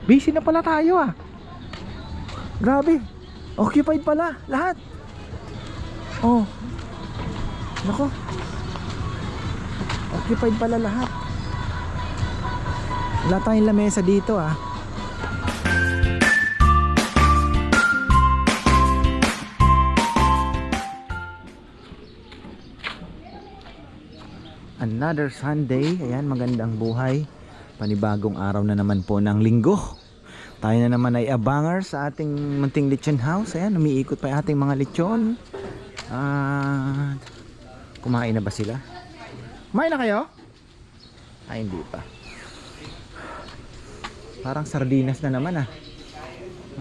Busy na pala tayo ah. Grabe. Occupied pala lahat. Oh. Nako. Occupied pala lahat. Wala tayong lamesa dito ah. Another Sunday. Ayan, magandang buhay. Panibagong araw na naman po ng linggo. Tayo na naman ay abangar sa ating munting lechon house. Ayan, umiikot pa yung ating mga lechon. Kumain na ba sila? Kumain na kayo? Ay, hindi pa. Parang sardinas na naman ah.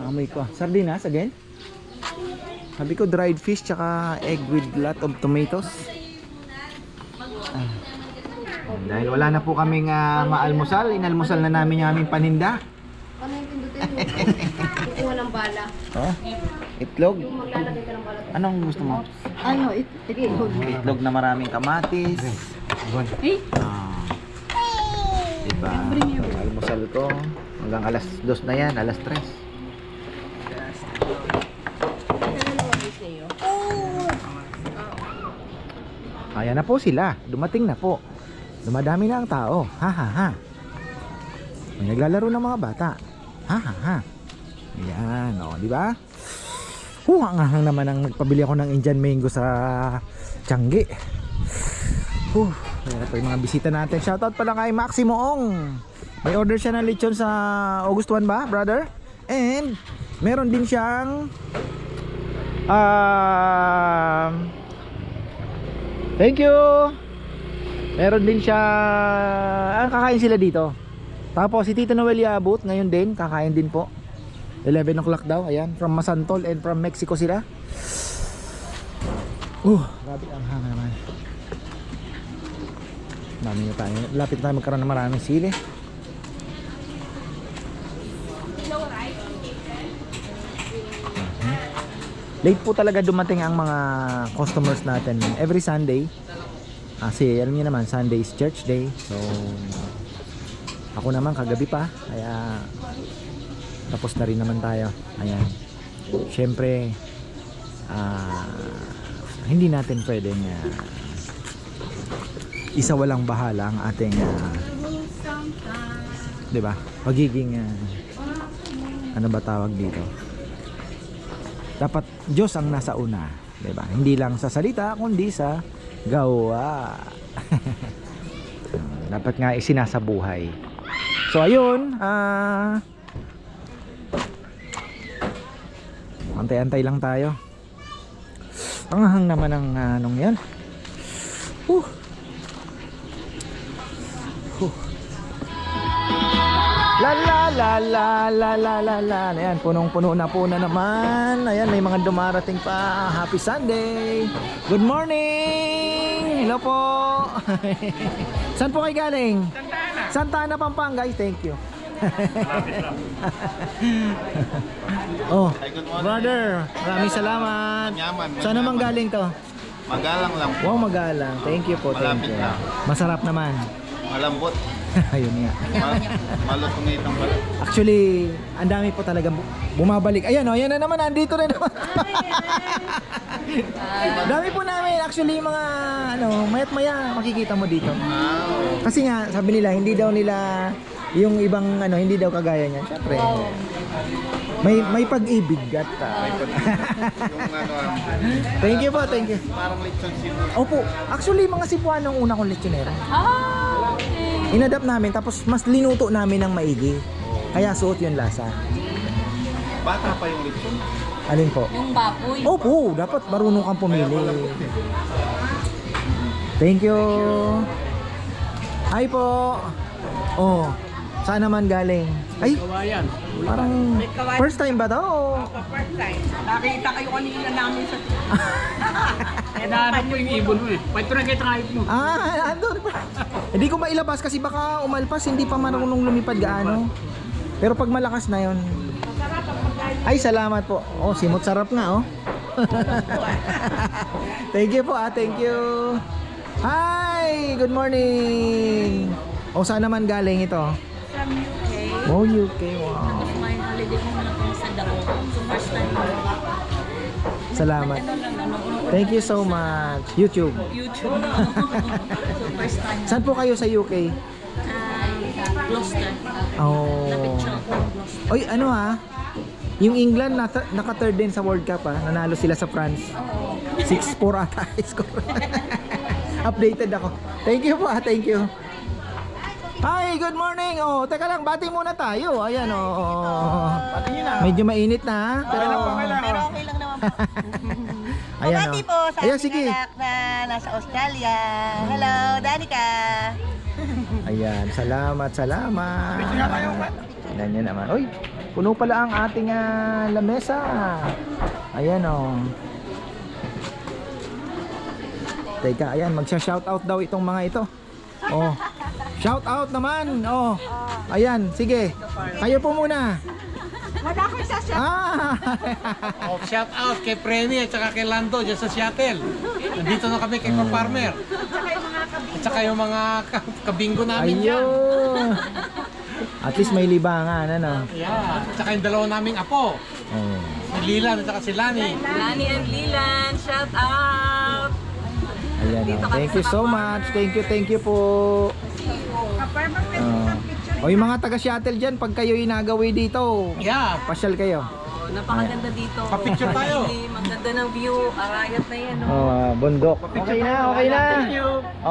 Amoy ko. Sardinas again? Sabi ko dried fish tsaka egg with lot of tomatoes. Dahil wala na po kaming maalmusal, inalmusal na namin yung aming paninda. Ano yung pindutin mo? Kukuha ng bala. Oh, itlog. Maglalagay ka ng bala. Anong gusto mo? Ano? Itlog. Itlog na maraming kamatis. Diba? Almusal ko. Hanggang alas 2 na yan, alas 3. Ayan na po sila. Dumating na po. Dumadami na ang tao. Ha ha ha. May naglalaro ng mga bata. Ha ha ha. Ayan, o, di ba? Hanghang naman ang nagpabili ako ng Indian mango sa Tiangge. Ayan na po yung mga bisita natin. Shoutout pala kay Maximo Ong. May order siya ng lechon sa August 1 ba, brother? And meron din siyang thank you. Meron din siya kakain sila dito. Tapos si Tito Noel Yabut ngayon din kakain din po. 11 o'clock daw. Ayan, from Masantol and from Mexico sila. Grabe ang hanga naman. Dami na tayo. Lapit tayo magkaroon ng maraming sili. Late po talaga dumating ang mga customers natin every Sunday. Kasi alam niyo naman, Sunday is church day. So ako naman kagabi pa. Kaya tapos na rin naman tayo. Ayan. Siyempre hindi natin pwedeng isa walang bahala ang ating diba? Pagiging ano ba tawag dito? Dapat Diyos ang nasa una, diba? Hindi lang sa salita kundi sa gawa. Dapat nga isinasabuhay. So ayun, antay-antay lang tayo. Panghang naman ang anong yan. La la la la la la la la. Ayan, punong-puno na po na naman. Ayan, may mga dumarating pa. Happy Sunday. Good morning. Hello po. Saan po kayo galing? Santa Ana, Pampanga. Thank you. Oh, brother, maraming salamat. Saan naman galing to? Magalang lang po. Wow, magalang. Thank you po, thank Malapit you. lang. Masarap naman. Malambot. Ayun nga. Malutong itong balat. Actually, ang dami po talaga bumabalik. Ayan o, ayan na naman, andito na naman. Dami po namin. Actually, mga mayat maya makikita mo dito. Kasi nga, sabi nila, hindi daw nila yung ibang hindi daw kagaya niyan. Syempre. May pag-ibig at thank you po, thank you. Parang lechon Cebu. Opo, actually mga Cebuano ang una kong lechonera. Inadapt namin tapos mas linuto namin ng maigi. Kaya suot yung lasa. Bata pa yung lechon. Alin po? Yung baboy. Opo, dapat marunong kang pumili. Thank you. Hi po. Oh, saan naman galing? Ay, Kawayan. parang first time ba to? First time. Nakita kayo kanina namin sa... Kaya nahanap ko yung ibon mo eh. Pwede na kayo kahit mo. Andun pa. Hindi ko mailabas kasi baka umalpas, hindi pa marunong lumipad gaano. Pero pag malakas na yon. Ay, salamat po. Oh, simot sarap nga oh. Thank you po thank you. Hi, good morning. O saan naman galing ito? From UK. Oh, UK. Wow. My holiday ko na kung sa Dao. So first time ko. Salamat. Ano lang, nanonood Thank you so much. YouTube. YouTube na. So first time. Saan po kayo sa UK? Gloucester. Oh. Lapit siya ng Gloucester. Oy, ano ha? Yung England naka-third din sa World Cup ha. Nanalo sila sa France. 6-4 ata score. Updated ako. Thank you po ha. Thank you. Hi, good morning. Oh, teka lang, bati muna tayo. Ayan oh. Medyo mainit na ha. Pero Pero okay lang naman po. ayan Bumati po sa Ayan, aking sige. anak na nasa Australia. Hello, Danica. Ayan, salamat. Tingnan nyo naman. Uy, puno pala ang ating lamesa. Ayan oh. Teka, ayan, magsha-shoutout daw itong mga ito. Oh. Shoutout naman. Oh. Ayan, sige. Kayo po muna. Wala akong sasya. Oh, shout out kay Premi at saka kay Lando dyan sa Seattle. Nandito na kami kay Farmer. At saka yung mga kabingo namin dyan. Ayun. At least may libangan, ano? Yeah. At saka yung dalawa naming apo. Oh. Si Lilan at saka si Lani. Lani and Lilan, shout out! Ayan, oh. Thank you so much. Thank you po. O yung mga taga Seattle dyan, pag kayo inagawi dito, Yeah. pasyal kayo. Napakaganda dito. Pa-picture tayo. Maganda ng view. Arayat na yan. Bundok. Okay na.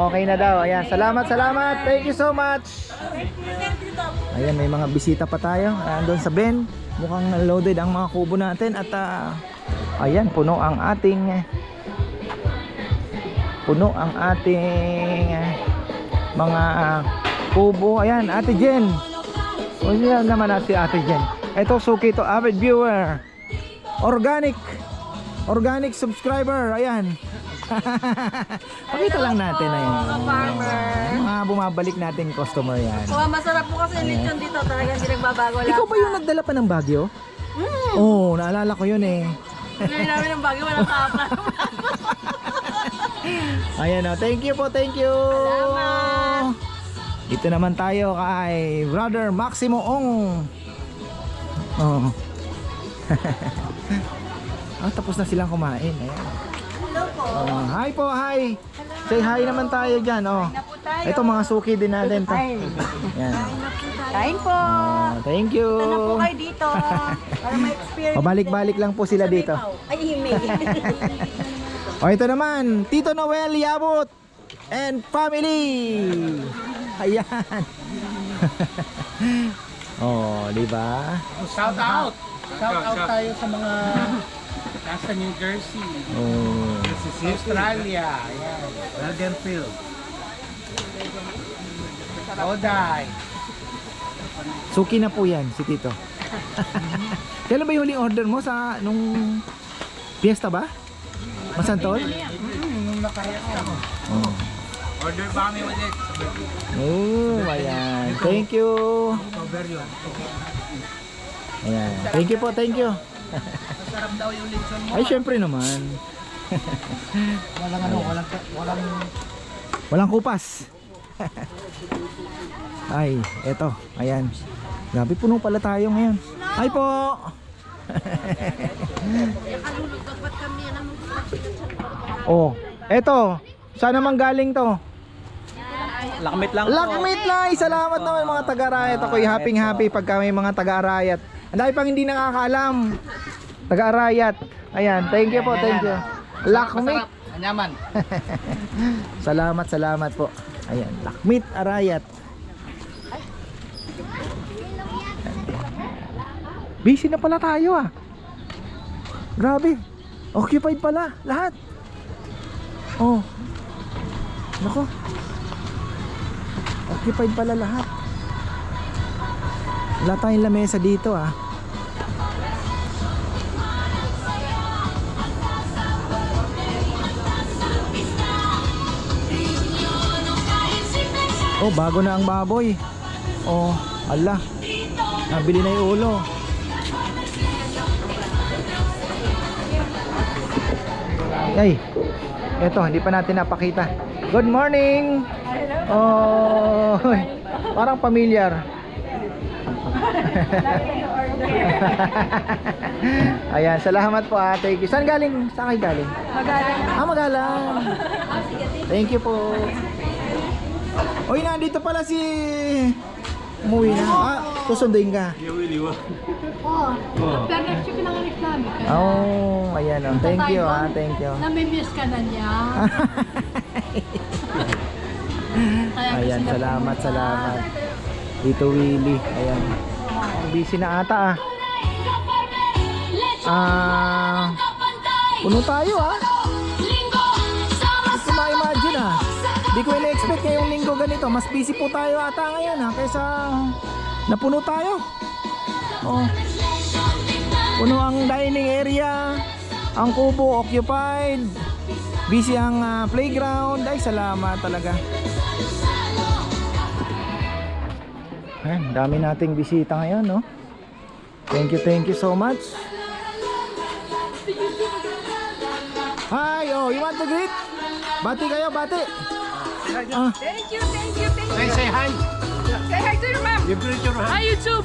Okay na daw. Ayan, salamat. Thank you so much. Ayan, may mga bisita pa tayo. Andun sa Ben. Mukhang loaded ang mga kubo natin. At ayan, puno ang ating mga kubo. Ayan, Ate Jen. O siya naman si Ate Jen. Ito, suki to, avid viewer. Organic subscriber. Ayan. Pakita lang natin. Ayan. Mga bumabalik natin customer yan. Masarap po kasi yung lechon dito. Talagang hindi nagbabago lang. Ikaw ba yung nagdala pa ng Baguio? Oo, naalala ko yun eh. Hindi namin ng Baguio. Walang kaapa. Ayan o, thank you po. Salamat. Dito naman tayo kay Brother Maximo Ong. Oh. Tapos na silang kumain. Ayan. Hi po, hi. Say hi naman tayo dyan. Oh. Ito mga suki din natin. Yan. Kain po. Thank you. Ito na po kayo dito. Para ma-experience. Pabalik-balik lang po sila dito. Ay, himig. O ito naman, Tito Noel Yabot and family. Ayan. Oh, di ba? Shout out tayo sa mga nasa New Jersey, Oh. Australia, ayan. Eldenfield, Oday. Suki na po yan si Tito. Kailan ba yung huling order mo sa nung piyesta ba? Masantol? Nung nakaraan ako. Oh. Order ba kami ulit? Oh, ayan. Thank you. Ayan. Thank you po, thank you. Masarap daw yung lechon mo. Ay, syempre naman. Walang kupas. Ay, eto. Ayan. Grabe, puno pala tayo ngayon. Ay po. Oh, eto. Saan naman galing to? Lakmit lang. Lakmit Lai! Salamat naman mga taga-arayat. Ako'y happy pagka may mga taga-arayat. Ang dami pang hindi nakakaalam. Taga-arayat. Ayan, thank you po, thank you. Lakmit. Anyaman. Salamat po. Ayan, Lakmit Arayat. Busy na pala tayo ah. Grabe. Occupied pala lahat. Oh. Nako. Occupied pala lahat. Wala tayong lamesa dito ah. Oh, bago na ang baboy. Oh, ala. Nabili na yung ulo. Ay, eto, hindi pa natin napakita. Good morning! Oh, parang familiar. Ayan, salamat po Thank you. Saan galing? Saan kayo galing? Magalang. Magalang. Thank you po. Uy, nandito pala si... Umuwi na. Susunduin ka. Oh, pero next week pinangalit namin. Oh, ayan oh. Thank you thank you. Namimiss ka na niya. Kaya Ayan, salamat. Dito Willie. Ayan. Busy na ata puno tayo Hindi ko ma-imagine Hindi ko ina-expect ngayong linggo ganito. Mas busy po tayo ata ngayon kaysa napuno tayo. Oh. Puno ang dining area. Ang kubo occupied. Busy ang playground. Ay, salamat talaga. Ayan, dami nating bisita ngayon, no? Thank you so much. Hi, you want to greet? Bati kayo, bati. Thank you. Say hi. Say hi to your mom. You greet your hand. Hi, YouTube.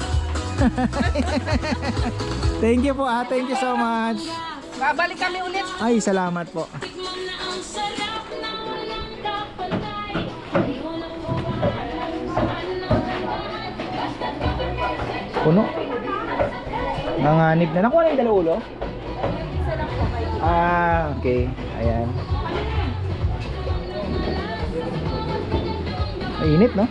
Thank you po, thank you so much. Babalik kami ulit. Ay, salamat po. Puno. Nanganib na. Nakuha na yung dalawulo? Okay. Ayan. Mainit, no?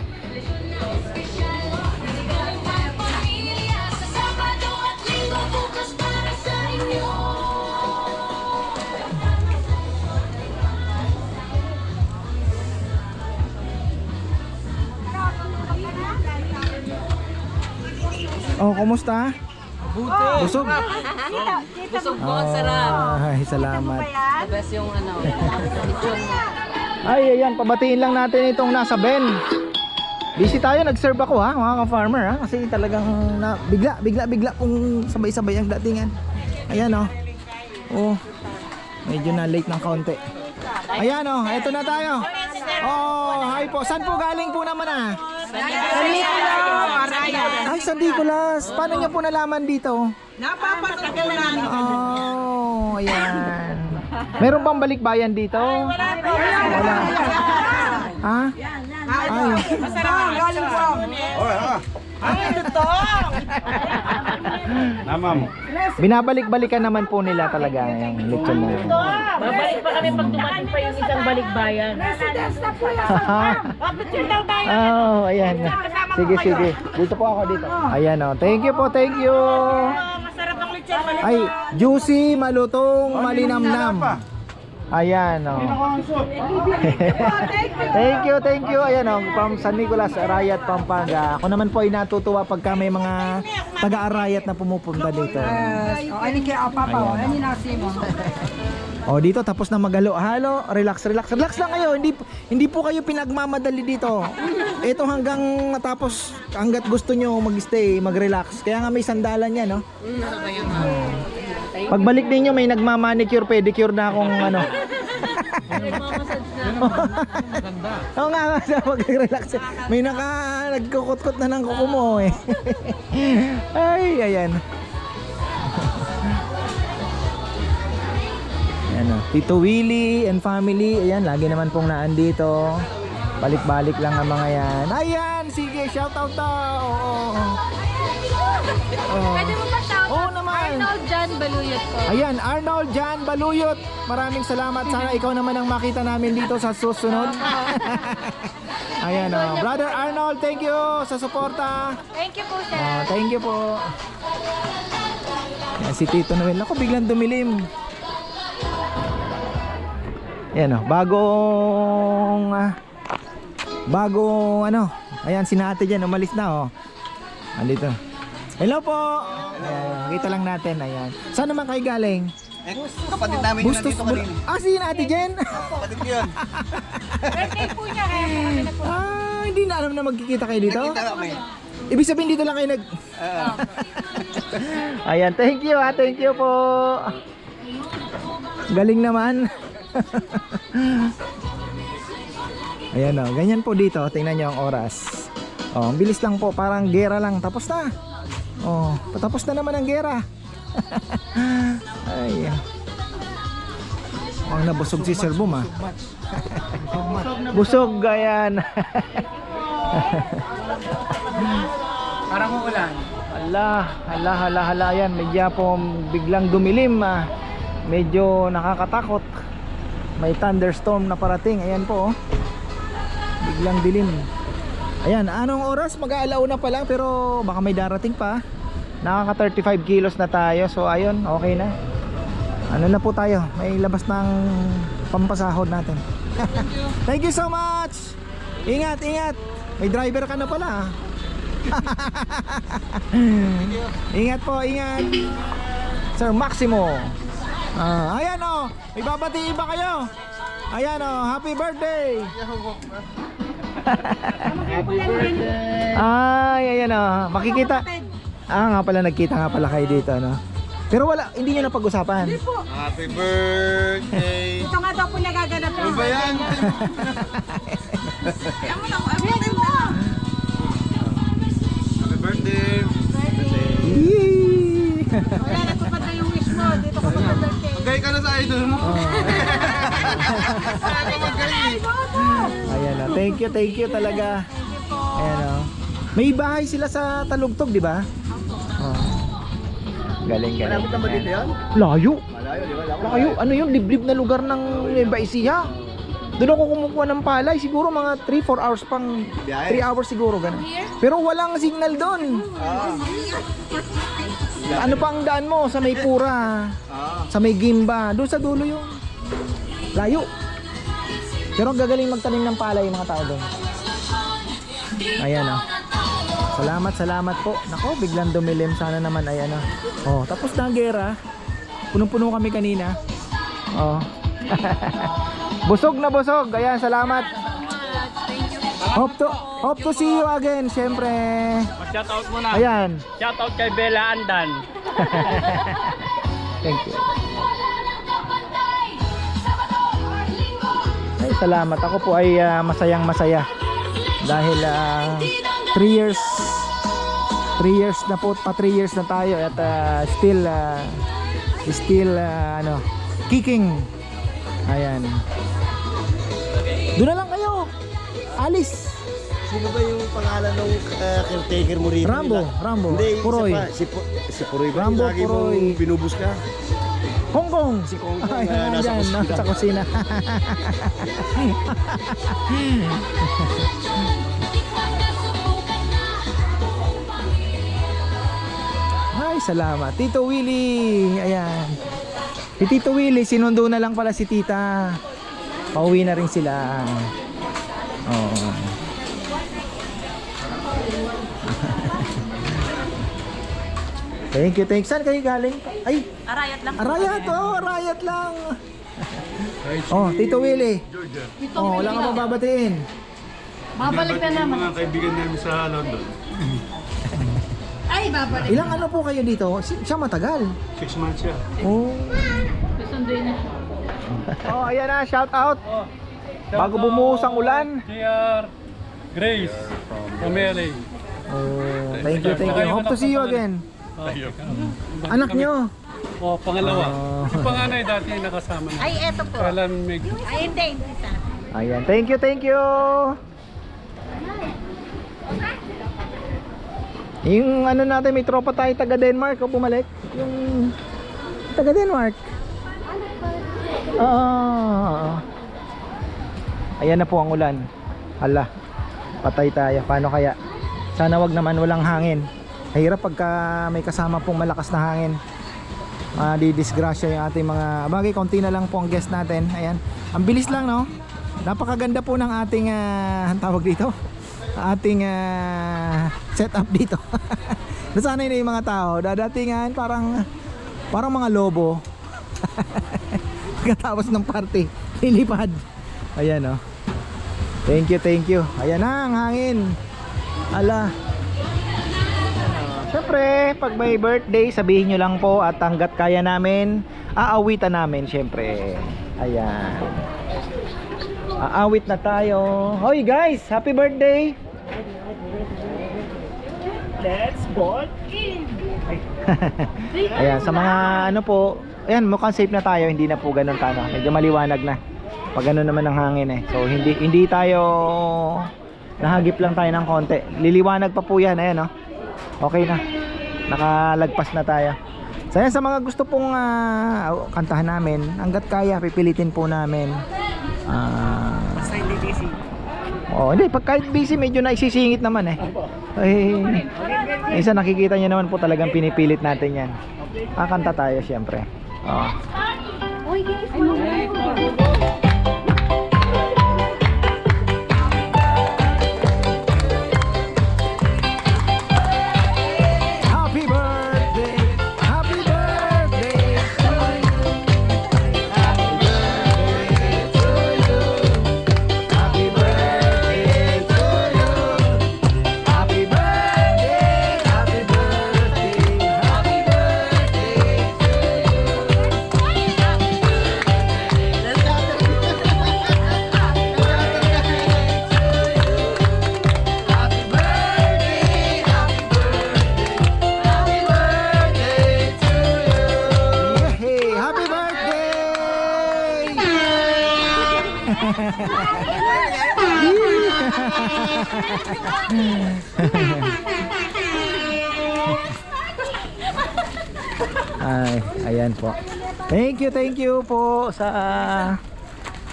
Oh, kumusta? Buti. Busog? Busog po, ang sarap. Ay, salamat. The best yung lechon. Ay, ayan, pabatiin lang natin itong nasa Ben. Busy tayo, nag-serve ako mga ka-farmer kasi talagang bigla kung sabay-sabay ang datingan. Ayan Oh, medyo na late ng kaunti. Ayan eto na tayo. Oh, hi po. Saan po galing po naman Ay, San Nicolas. Paano niyo po nalaman dito? Napapatagal na namin. Oh, ayan. Meron bang balikbayan dito? Wala. Ay. Masarap galing from. Namam. Binabalik-balikan naman po nila talaga yung lechon na. Babalik pa kami pag dumating pa yung isang balikbayan. Oh, ayan. Sige. Dito po ako dito. Ayan Thank you po, thank you. Masarap ang lechon. Ay, juicy, malutong, malinamnam. Ayan Thank you. Ayan from San Nicolas, Arayat, Pampanga. Ako naman po ay natutuwa pagka may mga taga-Arayat na pumupunta dito. Dito tapos na maghalo-halo, relax lang kayo. Hindi po kayo pinagmamadali dito. Ito hanggang matapos, hanggat gusto nyo mag-stay, mag-relax. Kaya nga may sandalan yan, Pagbalik ninyo may nagmamanicure, pedicure na akong Maganda. Oo nga, mag-relax. May nagkukot-kot na ng kuko mo Ay, ayan. Ayan Tito Willie and family. Ayan, lagi naman pong naandito. Balik-balik lang ang mga yan. Ayan, sige, shout out Oo. Pwede mo pa shout Oo naman. Arnold John Baluyot po. Ayan, Arnold Jan Baluyot. Maraming salamat. Sana ikaw naman ang makita namin dito sa susunod. Ayan Brother Arnold, thank you sa suporta. Thank you po, sir. Thank you po. Ayan, si Tito Noel. Ako biglang dumilim. Ayan bagong ayan, si Nate dyan, umalis na andito. Hello po. Ayan, kita lang natin. Ayan. Saan naman kayo galing? Kapatid namin yung nandito kanina. Si Nate Jen. Kapatid ko yun. Birthday po niya, kaya kami na po. Hindi na alam na magkikita kayo dito? Nakita kami. Ibig sabihin dito lang kayo Ayan, thank you po. Galing naman. Ayan ganyan po dito. Tingnan nyo ang oras. Oh, ang bilis lang po, parang gera lang, tapos na. Oh, patapos na naman ang gera. Ay. Ang nabusog si Sir Boom ah. Busog, ayan. Parang uulan. Hala, yan. Medyo po biglang dumilim ah. Medyo nakakatakot. May thunderstorm na parating. Ayan po oh. Biglang dilim. Ayan, anong oras? Mag-aalauna pa lang pero baka may darating pa. Nakaka 35 kilos na tayo. So ayun, okay na. Ano na po tayo? May labas ng pampasahod natin. Thank you so much. Ingat. May driver ka na pala. Ingat po, ingat. Sir Maximo. Ayan oh, may babatiin ba kayo? Ayan oh, happy birthday. Happy birthday! Ay, ayan oh, makikita. Nga pala, nagkita nga pala kayo dito, no? Pero wala, hindi nyo napag-usapan. Happy birthday! Ito nga daw po nagaganap Ano ba yan? Happy birthday! Yee! Wala na po pa yung wish mo. Dito ka mag-birthday. Magay ka na sa idol mo. Ayan oh, thank you talaga. Ayan oh. May bahay sila sa Talugtog, di ba? Oh. Galing. Malapit naman dito yan? Layo. Malayo, di ba? Layo. Ano yun? Liblib na lugar ng Nueva Ecija. Doon ako kumukuha ng palay. Siguro mga 3-4 hours pang... Biyahe. 3 hours siguro, ganun. Pero walang signal doon. Ano pa ang daan mo? Sa may Pura. Sa may Gimba. Doon sa dulo yung... Layo. Pero ang gagaling magtanim ng palay yung mga tao doon. Ayan oh. Salamat po. Nako, biglang dumilim. Sana naman ay ano. Oh, tapos na ang gera. Punong-puno kami kanina. Oh. Busog na busog. Ayan, salamat. Hope to see you again, syempre. Shout out muna. Ayan. Shout out kay Bella Andan. Thank you. Ay, salamat. Ako po ay masayang masaya. Dahil 3 years na po, pa 3 years na tayo at still ano, kicking. Ayan. Doon na lang kayo. Alis. Sino ba yung pangalan ng caretaker mo rito? Rambo. Hindi, Puroy. isa pa, si Puroy ba? Rambo, Lagi Puroy. mong binubus ka? Hongkong. Si Hongkong, Ay, nasa kusina. nasa kusina. Ay, salamat. Tito Willie. Ayan. Si Tito Willie, sinundo na lang pala si Tita. Pauwi na rin sila. Oo. Thank you. Saan kayo galing? Ay, Arayat lang. Arayat lang. Oh, Tito Willie. Oh, wala ka mababatiin. Babalik na naman. Mga kaibigan namin sa London. Ay, babalik. Ilang ano po kayo dito? Siya matagal. 6 months siya. Oh. Oh, ayan na, shout out. Bago bumuhos ang ulan. JR Grace from LA. Oh, thank you. Hope to see you again. Anak nyo. Oh, pangalawa. Oh. Yung panganay dati nakasama na. Ay, eto po. Kailan may... Ay, hindi. Isa. Ayan, thank you. Yung ano natin, may tropa tayo taga Denmark o bumalik. Yung taga Denmark. Ayan na po ang ulan. Hala, patay tayo. Paano kaya? Sana wag naman walang hangin. Mahirap pagka may kasama pong malakas na hangin. Didisgrasya yung ating mga bagay. Konti na lang po ang guest natin. Ayan, ang bilis lang, no? Napakaganda po ng ating ang tawag dito, ating setup dito. Nasanay na yung mga tao. Dadatingan parang mga lobo. Pagkatapos ng party, lilipad. Ayan oh. Thank you. Ayan na ang hangin. Ala. Siyempre, pag may birthday, sabihin nyo lang po at hanggat kaya namin, aawitan namin siyempre. Ayan. Aawit na tayo. Hoy guys, happy birthday. Let's ball in! Ayan, sa mga ano po, ayan, mukhang safe na tayo, hindi na po ganun ka, no? Medyo maliwanag na. Pag ganun naman ang hangin eh. So hindi tayo nahagip lang tayo ng konti. Liliwanag pa po yan, ayan, no? Okay na. Nakalagpas na tayo. So ayan, sa mga gusto pong kantahan namin, hanggat kaya, pipilitin po namin. Hindi, pag kahit busy, medyo naisisingit naman eh. Isa nakikita nyo naman po talagang pinipilit natin yan. Kakanta tayo syempre. Uy, guys, Happy birthday, happy birthday to you. Happy birthday to you. Happy birthday to you. Happy birthday, happy birthday, happy birthday to Yehey! Happy birthday! Ayan po. Thank you po sa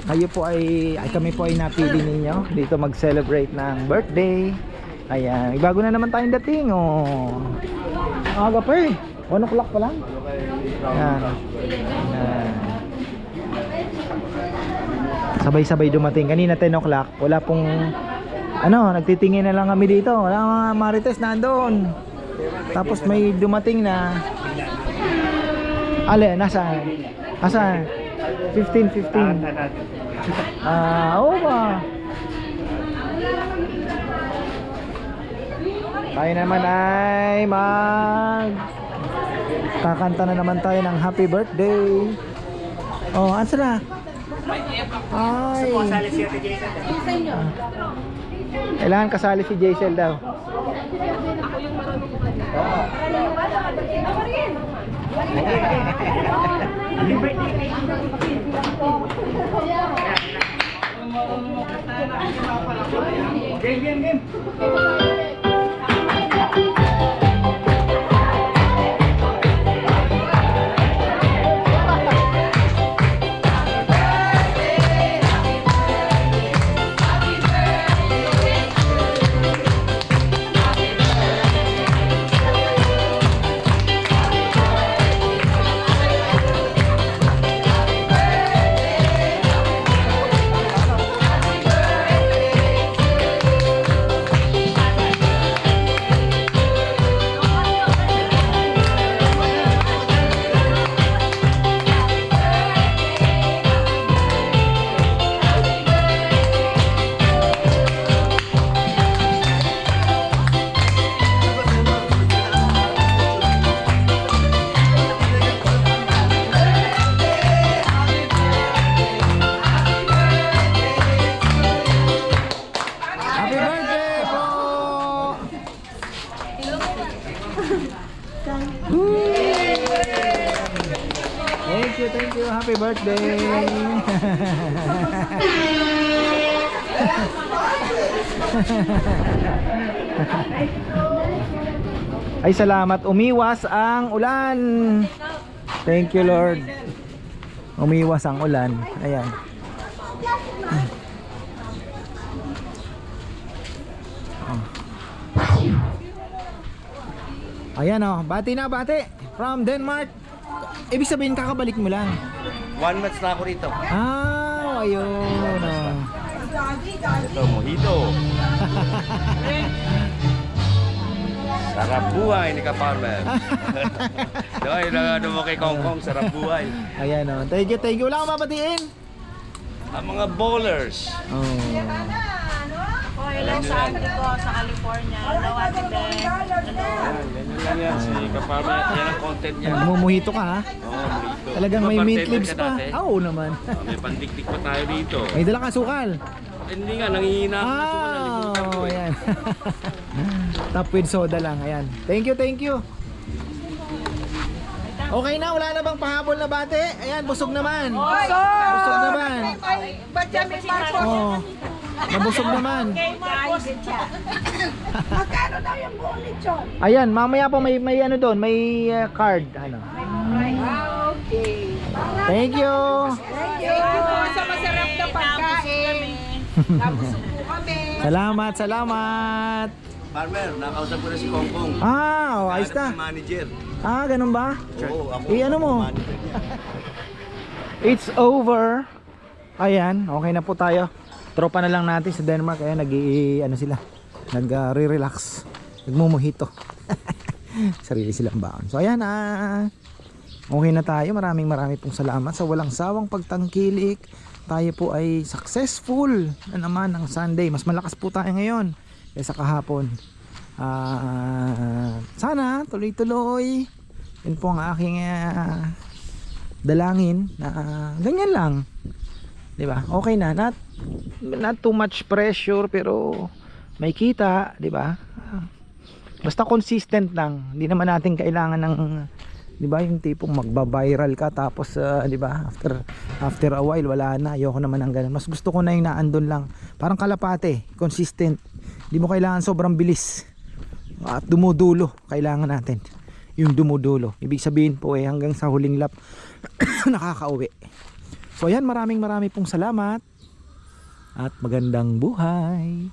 kayo po ay kami po ay napili ninyo dito mag-celebrate ng birthday. Ayan, bago na naman tayong dating. Aga pa eh. 1 o'clock pa lang. Ayan. Sabay-sabay dumating. Kanina 10 o'clock. Wala pong nagtitingin na lang kami dito. Wala mga marites nandoon. Tapos may dumating na nasaan? 15. Oo ba? Tayo naman ay kakanta na naman tayo ng happy birthday. Ansa na? Ay. Kailangan kasali si Jaisel daw. Game. Thank you. Happy birthday. Ay, salamat. Umiwas ang ulan. Thank you, Lord. Umiwas ang ulan. Ayan. Ayan bati na bati from Denmark. Ibig sabihin kakabalik mo lang. 1 month na ako rito. Ayun. Ito, mojito. Sarap buhay ni Kaparmer. Doy, ano mo kay Kong Kong, sarap buhay. Ayan Thank you. Wala akong babatiin. Ang mga bowlers. Hello sa atin ko sa California. Hello, Ate Ben. Yan lang si Kaparmer. Yan ang content niya. Mumuhito ka ha? Mojito. Talagang may mint Bartender leaves ka pa. dati? Oo naman. May pandikdik pa tayo dito. May dala ka sukal. Hindi nga, nangihina ako na suman. Oh, ayan. Top with soda lang, ayan. Thank you, thank you. Okay na, wala na bang pahabol na bate? Ayan, busog naman. Busog naman. Oh, nabusog naman. Magkano daw yung buong lechon? Ayan, mamaya po may ano doon, may card. Ano. Okay. Thank you. Thank you sa masarap na pagkain. Nabusog po kami. Salamat, salamat. Farmer, nakausap ko na si Kongkong. Ah, oh, ayos na. Manager. Ah, ganun ba? Oo, ako. Ano mo? Manager niya. It's over. Ayan, okay na po tayo. Tropa na lang natin sa Denmark. Ayan, ano sila. Nag-re-relax. Nagmumuhito. Sarili silang baon. So ayan, okay na tayo. Maraming pong salamat sa walang sawang pagtangkilik. Tayo po ay successful na naman ang Sunday. Mas malakas po tayo ngayon kaysa kahapon. Sana tuloy-tuloy. Yun po ang aking dalangin na ganyan lang. 'Di ba? Okay na, not too much pressure pero may kita, 'di ba? Basta consistent lang. Hindi naman natin kailangan ng 'di ba, yung tipong magba-viral ka tapos 'di ba, after a while wala na. Ayoko naman ng ganun. Mas gusto ko na yung naandun lang. Parang kalapate, consistent. Hindi mo kailangan sobrang bilis. At dumudulo, kailangan natin yung dumudulo. Ibig sabihin po hanggang sa huling lap nakakauwi. So ayan, maraming pong salamat at magandang buhay.